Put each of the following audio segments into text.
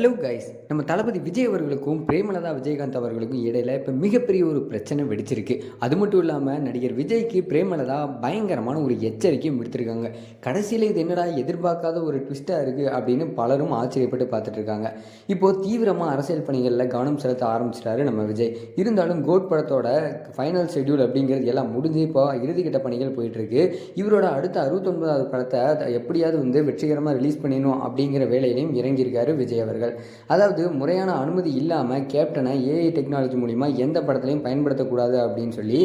Hello guys, நம்ம தளபதி விஜய் அவர்களுக்கும் பிரேமலதா விஜயகாந்த் அவர்களுக்கும் இடையில இப்போ மிகப்பெரிய ஒரு பிரச்சனை வெடிச்சிருக்கு. அது மட்டும் இல்லாமல் நடிகர் விஜய்க்கு பிரேமலதா பயங்கரமான ஒரு எச்சரிக்கையும் விடுத்திருக்காங்க. கடைசியில் இது என்னடா எதிர்பார்க்காத ஒரு ட்விஸ்ட்டாக இருக்குது அப்படின்னு பலரும் ஆச்சரியப்பட்டு பார்த்துட்டு இருக்காங்க. இப்போது தீவிரமாக அரசியல் பணிகளில் கவனம் செலுத்த ஆரம்பிச்சிட்டாரு நம்ம விஜய். இருந்தாலும் கோட் படத்தோட ஃபைனல் ஷெட்யூல் அப்படிங்கிறது எல்லாம் முடிஞ்சு இப்போ இறுதிக்கட்ட பணிகள் போயிட்டுருக்கு. இவரோட அடுத்த 69வது படத்தை எப்படியாவது வெற்றிகரமாக ரிலீஸ் பண்ணிடணும் அப்படிங்கிற வேலையிலையும் இறங்கியிருக்காரு விஜய் அவர்கள். அதாவது முறையான அனுமதி இல்லாமல் கேப்டனை ஏஐ டெக்னாலஜி மூலிமா எந்த படத்துலையும் பயன்படுத்தக்கூடாது அப்படின்னு சொல்லி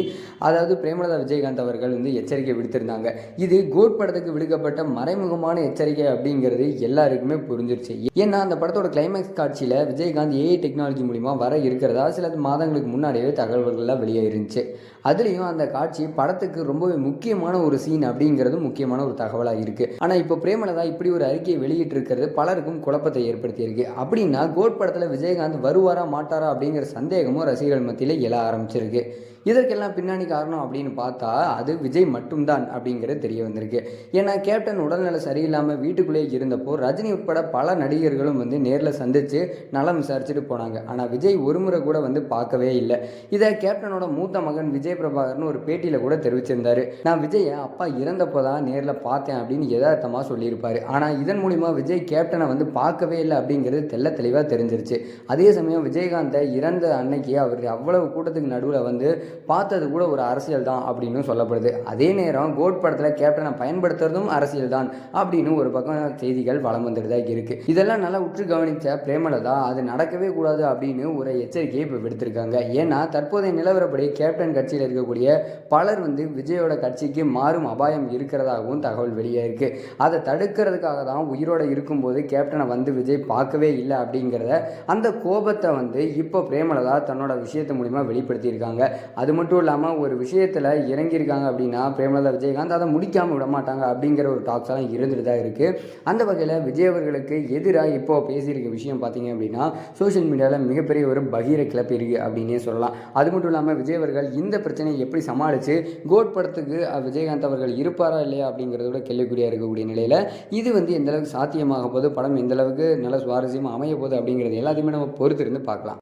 பிரேமலதா விஜயகாந்த் அவர்கள் எச்சரிக்கை விடுத்திருந்தாங்க. இது கோட் படத்துக்கு விடுக்கப்பட்ட மறைமுகமான எச்சரிக்கை அப்படிங்கிறது எல்லாருக்குமே புரிஞ்சிருச்சு. ஏன்னா அந்த படத்தோட கிளைமேக்ஸ் காட்சியில் விஜயகாந்த் ஏஐ டெக்னாலஜி மூலிமா வர இருக்கிறதா சில மாதங்களுக்கு முன்னாடியே தகவல்கள்லாம் வெளியே இருந்துச்சு. அதுலேயும் அந்த காட்சி படத்துக்கு ரொம்பவே முக்கியமான ஒரு சீன் அப்படிங்கிறது முக்கியமான ஒரு தகவலாக இருக்குது. ஆனால் இப்போ பிரேமலதா இப்படி ஒரு அறிக்கையை வெளியிட்டிருக்கிறது பலருக்கும் குழப்பத்தை ஏற்படுத்தியிருக்கு. அப்படின்னா கோட் படத்தில் விஜயகாந்த் வருவாரா மாட்டாரா அப்படிங்கிற சந்தேகமும் ரசிகர்கள் மத்தியில் எழ ஆரம்பிச்சிருக்கு. இதற்கெல்லாம் பின்னாடி காரணம் அப்படின்னு பார்த்தா அது விஜய் மட்டும்தான் அப்படிங்கிறது தெரிய வந்திருக்கு. ஏன்னா கேப்டன் உடல்நிலை சரியில்லாமல் வீட்டுக்குள்ளேயே இருந்தப்போ ரஜினி உட்பட பல நடிகர்களும் நேரில் சந்தித்து நலம் விசாரிச்சுட்டு போனாங்க. ஆனால் விஜய் ஒரு முறை கூட பார்க்கவே இல்லை. இதை கேப்டனோட மூத்த மகன் விஜய் பிரபாகர்னு ஒரு பேட்டியில் கூட தெரிவிச்சிருந்தாரு. நான் விஜயை அப்பா இறந்தப்போ தான் நேரில் பார்த்தேன் அப்படின்னு யதார்த்தமாக சொல்லியிருப்பார். ஆனால் இதன் மூலிமா விஜய் கேப்டனை பார்க்கவே இல்லை அப்படிங்கிறது தெளிவாக தெரிஞ்சிருச்சு. அதே சமயம் விஜயகாந்தை இறந்த அன்னைக்கு அவர் அவ்வளவு கூட்டத்துக்கு நடுவில் பார்த்தது கூட ஒரு அரசியல் தான் அப்படின்னு சொல்லப்படுது. அதே நேரம் கோட் படத்தில் கேப்டனை பயன்படுத்துறதும் அரசியல் தான் அப்படின்னு ஒரு பக்கம் செய்திகள் வலம் வந்துட்டு தான் இருக்கு. இதெல்லாம் நல்லா உற்று கவனித்த பிரேமலதா அது நடக்கவே கூடாது அப்படின்னு ஒரு எச்சரிக்கையை இப்போ விடுத்திருக்காங்க. ஏன்னா தற்போதைய நிலவரப்படி கேப்டன் கட்சியில் இருக்கக்கூடிய பலர் விஜயோட கட்சிக்கு மாறும் அபாயம் இருக்கிறதாகவும் தகவல் வெளியே இருக்கு. அதை தடுக்கிறதுக்காக தான் உயிரோட இருக்கும்போது கேப்டனை விஜய் பார்க்கவே இல்லை அப்படிங்கிறத அந்த கோபத்தை இப்போ பிரேமலதா தன்னோட விஷயத்து மூலிமா வெளிப்படுத்தியிருக்காங்க. அது மட்டும் இல்லாமல் ஒரு விஷயத்தில் இறங்கியிருக்காங்க அப்படின்னா பிரேமலதா விஜயகாந்த் அதை முடிக்காமல் விட மாட்டாங்க அப்படிங்கிற ஒரு டாக்ஸ் எல்லாம் இருந்துட்டு தான் இருக்குது. அந்த வகையில் விஜய் அவர்களுக்கு எதிராக இப்போ பேசியிருக்க விஷயம் பார்த்தீங்க அப்படின்னா சோஷியல் மீடியாவில் மிகப்பெரிய ஒரு பகீரை கிளப்பி இருக்குது அப்படின்னே சொல்லலாம். அது மட்டும் இல்லாமல் விஜய் அவர்கள் இந்த பிரச்சனையை எப்படி சமாளித்து கோட் படத்துக்கு விஜயகாந்த் அவர்கள் இருப்பாரா இல்லையா அப்படிங்கிறதோட கேள்விக்குறியாக இருக்கக்கூடிய நிலையில் இது எந்த அளவுக்கு சாத்தியமாக போது, படம் எந்த அளவுக்கு நல்ல சுவாரஸ்யமாக அமைய போகுது அப்படிங்கிறது எல்லாத்தையுமே நம்ம பொறுத்திருந்து பார்க்கலாம்.